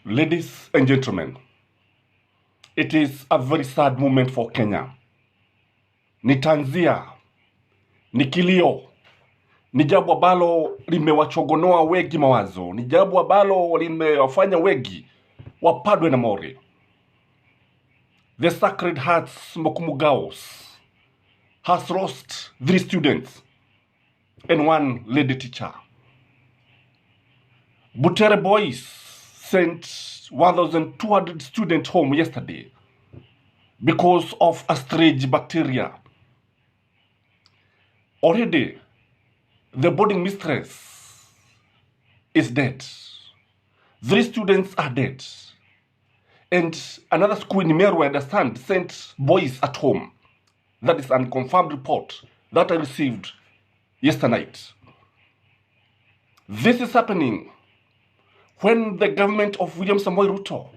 Ladies and gentlemen, it is a very sad moment for Kenya. Ni tanzia, ni kilio, ni jambo ambalo limewachogonoa wengi mawazo, ni jambo ambalo limewafanya wengi wapadwe na mori. The Sacred Hearts Mukumu girls has lost 3 students and 1 lady teacher. Butere Boys sent 1,200 students home yesterday because of a strange bacteria. Already, the boarding mistress is dead. 3 students are dead. And another school in Meru, I understand, sent boys at home. That is an unconfirmed report that I received yesterday night. This is happening when the government of William Samoei Ruto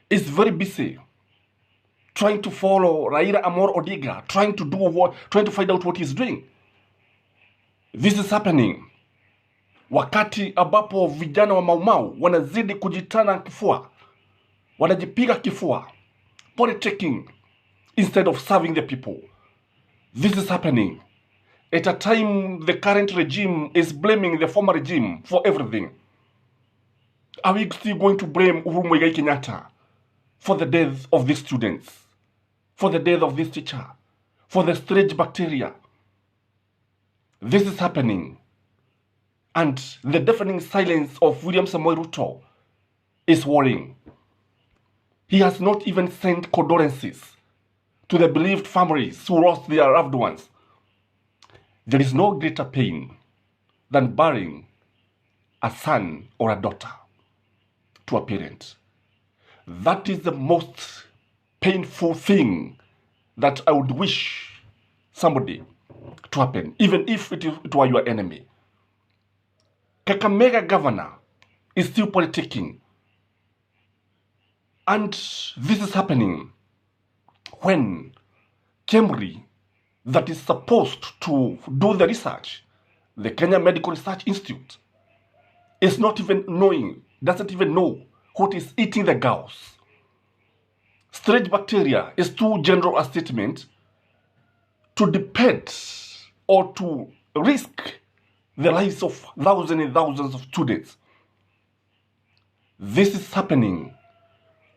is very busy trying to follow Raila Amolo Odinga, trying to find out what he's doing. This is happening wakati ambapo vijana wa Maumau wanazidi kujitana kifua, wanajipiga kifua, politicking instead of serving the people. This is happening at a time the current regime is blaming the former regime for everything. Are we still going to blame Uhuru Muigai Kenyatta for the death of these students, for the death of this teacher, for the strange bacteria? This is happening, and the deafening silence of William Samoei Ruto is worrying. He has not even sent condolences to the bereaved families who lost their loved ones. There is no greater pain than burying a son or a daughter to a parent. That is the most painful thing that I would wish somebody to happen, even if it were your enemy. Kakamega governor is still politicking. And this is happening when KEMRI, that is supposed to do the research, the Kenya Medical Research Institute, is not even knowing, doesn't even know what is eating the girls. Strange bacteria is too general a statement to depend or to risk the lives of thousands and thousands of students. This is happening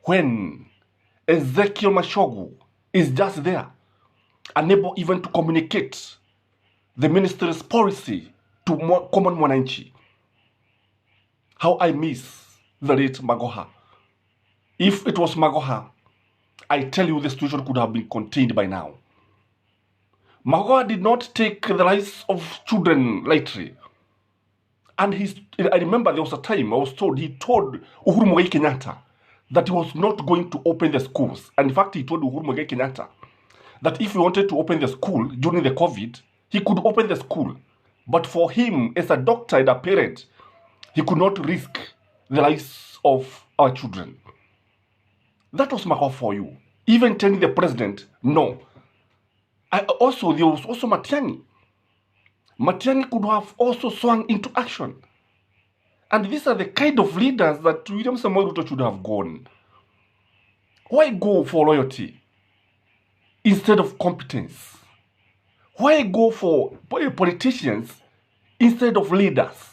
when Ezekiel Mashogu is just there, unable even to communicate the ministry's policy to common mwananchi. How I miss the late Magoha. If it was Magoha, I tell you the situation could have been contained by now. Magoha did not take the lives of children lightly. And I remember there was a time he told Uhuru Muigai Kenyatta that he was not going to open the schools. And in fact, he told Uhuru Muigai Kenyatta that if he wanted to open the school during the COVID, he could open the school. But for him, as a doctor and a parent, he could not risk the lives of our children. That was Magoha for you. Even telling the president, no. There was also Matiang'i. Matiang'i could have also swung into action. And these are the kind of leaders that William Samoei Ruto should have gone. Why go for loyalty instead of competence? Why go for politicians instead of leaders?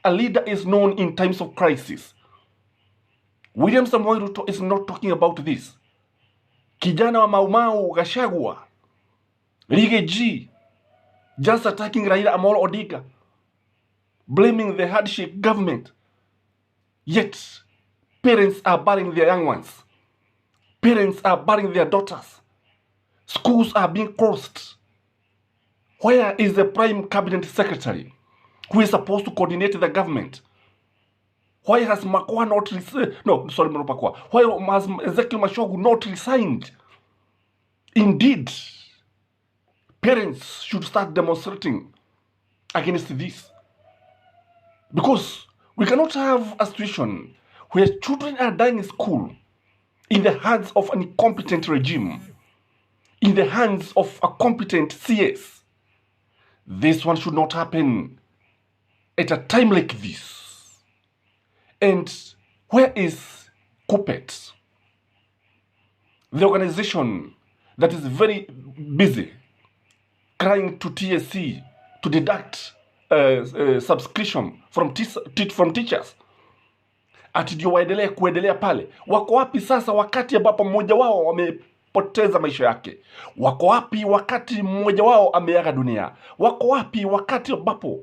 A leader is known in times of crisis. William Samoei Ruto is not talking about this. Kijana wa Maumau Gachagua, Riggy G, just attacking Raila Amolo Odinga, blaming the hardship government. Yet, parents are burying their young ones. Parents are burying their daughters. Schools are being closed. Where is the Prime Cabinet Secretary who is supposed to coordinate the government? Why has Makwa not resigned? Why has Ezekiel Mashogu not resigned? Indeed, parents should start demonstrating against this. Because we cannot have a situation where children are dying in school in the hands of an incompetent regime, in the hands of a competent CS. This one should not happen at a time like this. And where is Kuppet, the organization that is very busy crying to TSC to deduct subscription from teachers, ati ndio waendelee kuendelea pale. Wako wapi sasa wakati ambapo mmoja wao wamepoteza maisha yake? Wako wapi wakati mmoja wao ameaga dunia? Wako wapi wakati ambapo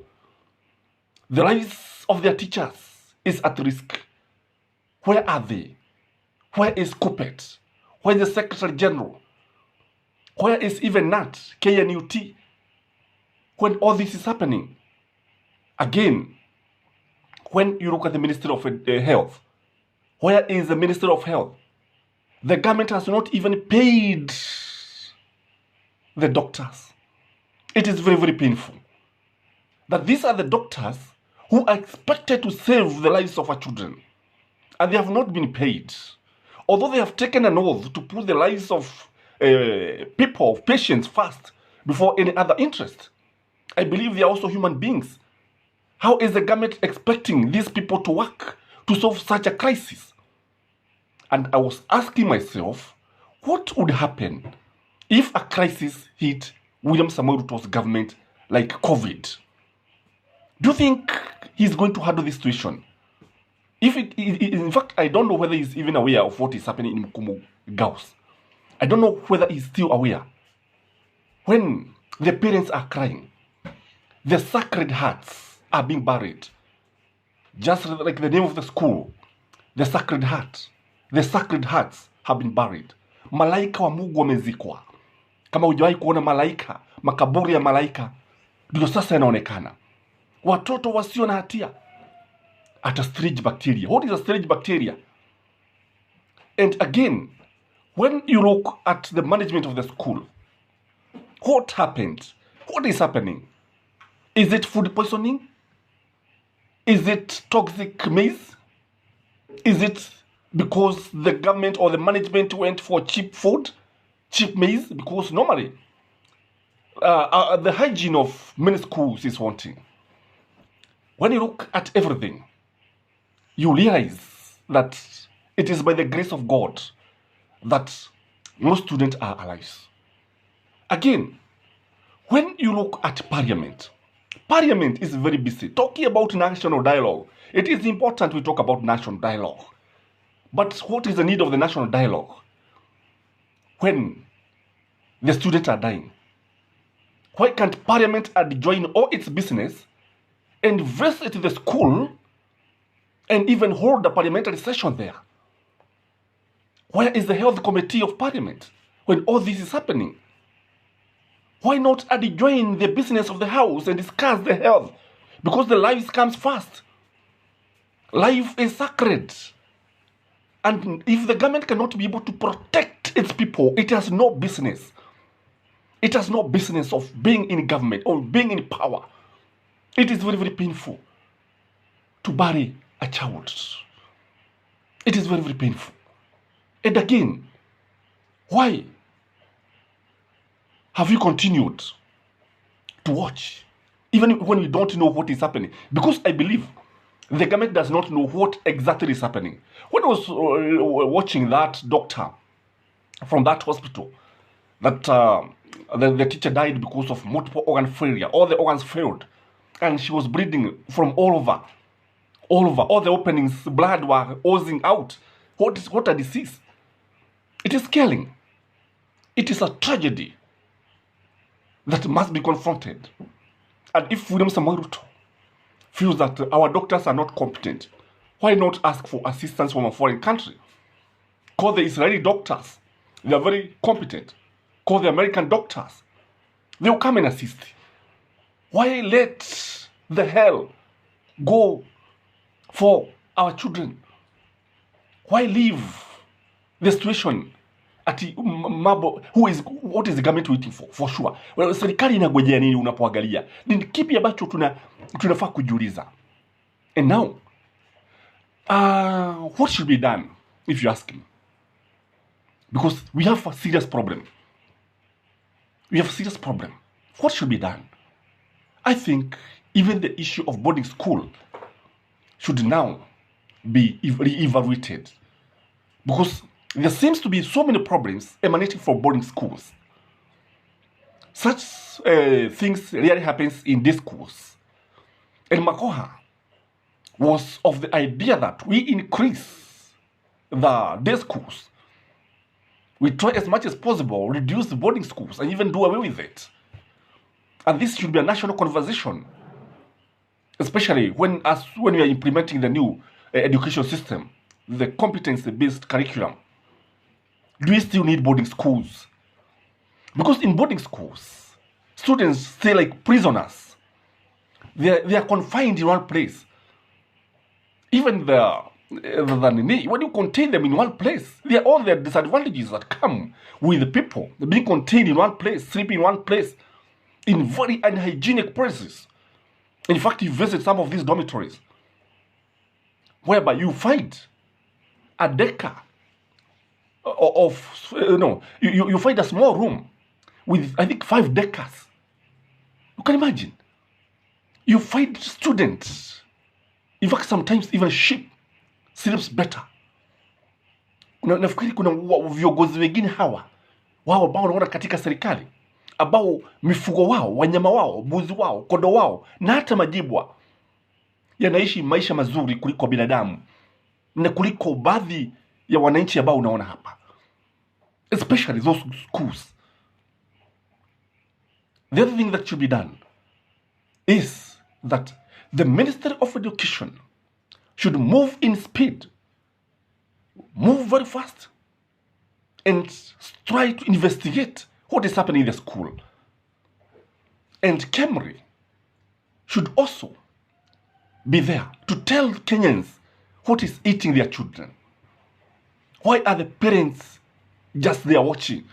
the lives of their teachers is at risk? Where are they? Where is Kuppet? Where is the Secretary General? Where is even Nat, KNUT? When all this is happening? Again, when you look at the Ministry of Health, where is the Ministry of Health? The government has not even paid the doctors. It is very, very painful that these are the doctors who are expected to save the lives of our children, and they have not been paid. Although they have taken an oath to put the lives of people, of patients first before any other interest. I believe they are also human beings. How is the government expecting these people to work to solve such a crisis? And I was asking myself, what would happen if a crisis hit William Samoei Ruto's government like COVID? Do you think he's going to handle this situation? In fact, I don't know whether he's even aware of what is happening in Mukumu Gauss. I don't know whether he's still aware. When the parents are crying, the Sacred Hearts are being buried. Just like the name of the school, the Sacred Heart. The Sacred Hearts have been buried. Malaika wa Mungu wamezikwa. Kama hujawahi kuona malaika, makaburi ya malaika, ndio sasa yanaonekana. Watoto wasio na hatia. At a strange bacteria. What is a strange bacteria? And again, when you look at the management of the school, what happened? What is happening? Is it food poisoning? Is it toxic maize? Is it because the government or the management went for cheap food, cheap maize? Because normally, the hygiene of many schools is wanting. When you look at everything, you realize that it is by the grace of God that most students are alive. Again, when you look at Parliament is very busy talking about national dialogue. It is important we talk about national dialogue. But what is the need of the national dialogue when the students are dying? Why can't Parliament adjoin all its business and visit the school and even hold a parliamentary session there? Where is the health committee of Parliament when all this is happening? Why not adjoin the business of the house and discuss the health? Because the life comes first. Life is sacred. And if the government cannot be able to protect its people, it has no business. It has no business of being in government or being in power. It is very, very painful to bury a child. It is very, very painful. And again, why have you continued to watch, even when we don't know what is happening? Because I believe the government does not know what exactly is happening. When I was watching that doctor from that hospital, that the teacher died because of multiple organ failure. All the organs failed. And she was bleeding from all over. All the openings, blood were oozing out. What a disease. It is killing. It is a tragedy that must be confronted. And if William Samoei Ruto feels that our doctors are not competent, why not ask for assistance from a foreign country? Call the Israeli doctors. They are very competent. Call the American doctors. They will come and assist. Why let the hell go for our children? Why leave the situation at Mabo? What is the government waiting for? For sure. Well, serikali inagojea nini unapoangalia? Ni kipi ambacho tunafaa kujiuliza? And now, what should be done, if you ask me? Because we have a serious problem. What should be done? I think even the issue of boarding school should now be re-evaluated. Because there seems to be so many problems emanating from boarding schools. Such things really happens in these schools. And Makoha was of the idea that we increase the day schools. We try as much as possible, reduce the boarding schools and even do away with it. And this should be a national conversation, especially when we are implementing the new education system, the competency-based curriculum. Do we still need boarding schools? Because in boarding schools, students stay like prisoners. They are confined in one place. Even when you contain them in one place, there are all the disadvantages that come with the people being contained in one place, sleeping in one place, in very unhygienic places. In fact, you visit some of these dormitories, whereby you find a decker you find a small room with, I think, 5 deckers. You can imagine. You find students, in fact, sometimes even sheep sleeps better. Nafikiri kuna viongozi wengine hawa wao ambao wanaona katika serikali ambao mifugo wao, wanyama wao, mbuzi wao, kondoo wao na hata majibwa yanaishi maisha mazuri kuliko binadamu na kuliko baadhi ya wananchi ambao unaona hapa, especially those schools. The other thing that should be done is that the Ministry of Education should move in speed, move very fast, and try to investigate what is happening in the school. And Kemri should also be there to tell Kenyans what is eating their children. Why are the parents just there watching?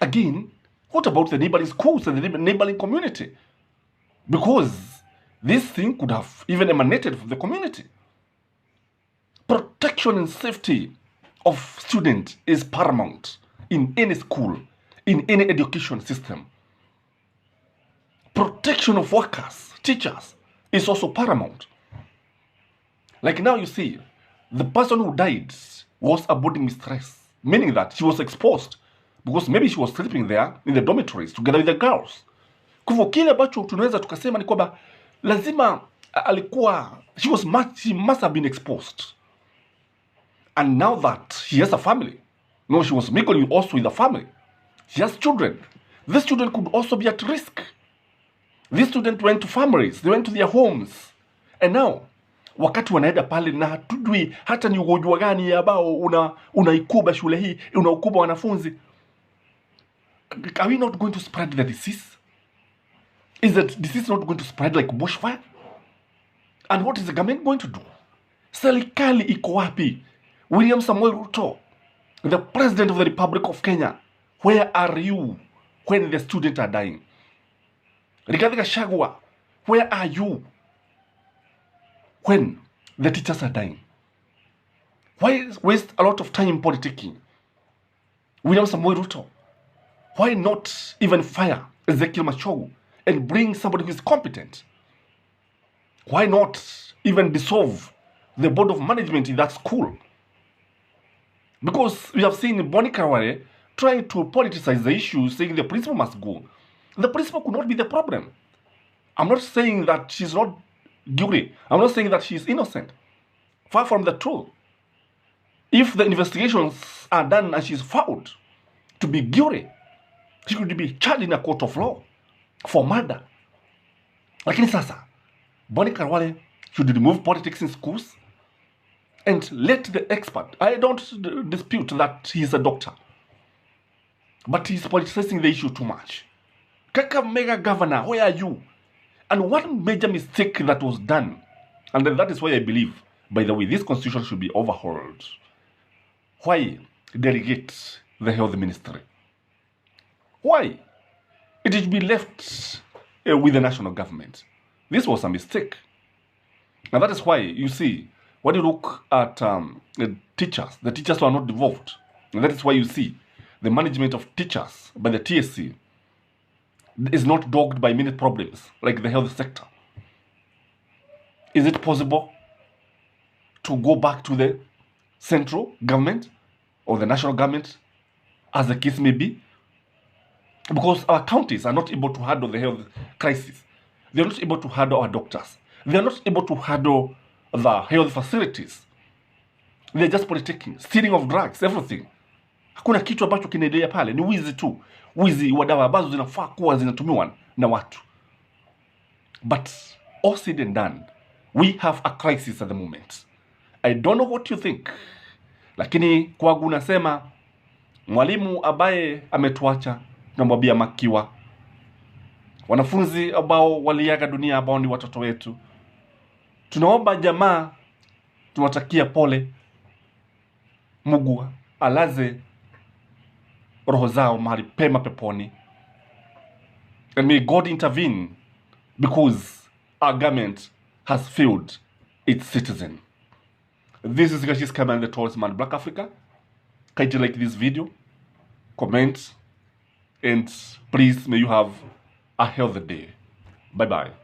Again, what about the neighboring schools and the neighboring community? Because this thing could have even emanated from the community. Protection and safety of students is paramount in any school, in any education system. Protection of workers, teachers, is also paramount. Like now you see, the person who died was a boarding mistress, meaning that she was exposed because maybe she was sleeping there in the dormitories together with the girls. Kwa hivyo kile ambacho tunaweza tukasema ni kwamba lazima alikuwa, she must have been exposed. And now that she has a family, she was mingling also with a family. She has children. These children could also be at risk. These students went to families, they went to their homes. And now, wakati wanaenda pale na hatujui hata ni ugonjwa gani ambao unaikuba shule hii, unaukuba wanafunzi. Are we not going to spread the disease? Is that disease not going to spread like bushfire? And what is the government going to do? Serikali iko wapi? William Samuel Ruto, the President of the Republic of Kenya, where are you when the students are dying? Rigathi Gachagua, where are you when the teachers are dying? Why waste a lot of time in politicking? William Samuel Ruto, why not even fire Ezekiel Machogu and bring somebody who is competent? Why not even dissolve the board of management in that school? Because we have seen Bonnie Karawale trying to politicize the issue, saying the principal must go. The principal could not be the problem. I'm not saying that she's not guilty. I'm not saying that she's innocent. Far from the truth. If the investigations are done and she's found to be guilty, she could be charged in a court of law for murder. Lakini sasa, Bonnie Karawale should remove politics in schools and let the expert. I don't dispute that he's a doctor, but he's politicizing the issue too much. Kakamega governor, where are you? And one major mistake that was done, and that is why I believe, by the way, this constitution should be overhauled. Why delegate the health ministry? Why? It should be left with the national government. This was a mistake. And that is why, you see, when you look at the teachers were not devolved. And that is why you see the management of teachers by the TSC is not dogged by many problems like the health sector. Is it possible to go back to the central government or the national government, as the case may be, because our counties are not able to handle the health crisis. They are not able to handle our doctors. They are not able to handle the health facilities. They are just politicking, stealing of drugs, everything. Hakuna kitu ambacho kinaendelea pale, ni wizi tu. Wizi wa dawa ambazo zinafaa kuwa zinatumiwa na watu. But all said and done, we have a crisis at the moment. I don't know what you think. Lakini kwangu nasema mwalimu ambaye ametuacha tunamwambia makiwa. Wanafunzi ambao waliaga dunia ambao ni watoto wetu, tunaomba jamaa, tunawatakia pole. Mungu alaze roho zao mahali pema peponi. And may God intervene because our government has failed its citizen. This is Gachie Skyman, the tallest man in Black Africa. Kindly like this video, comment, and please may you have a healthy day. Bye bye.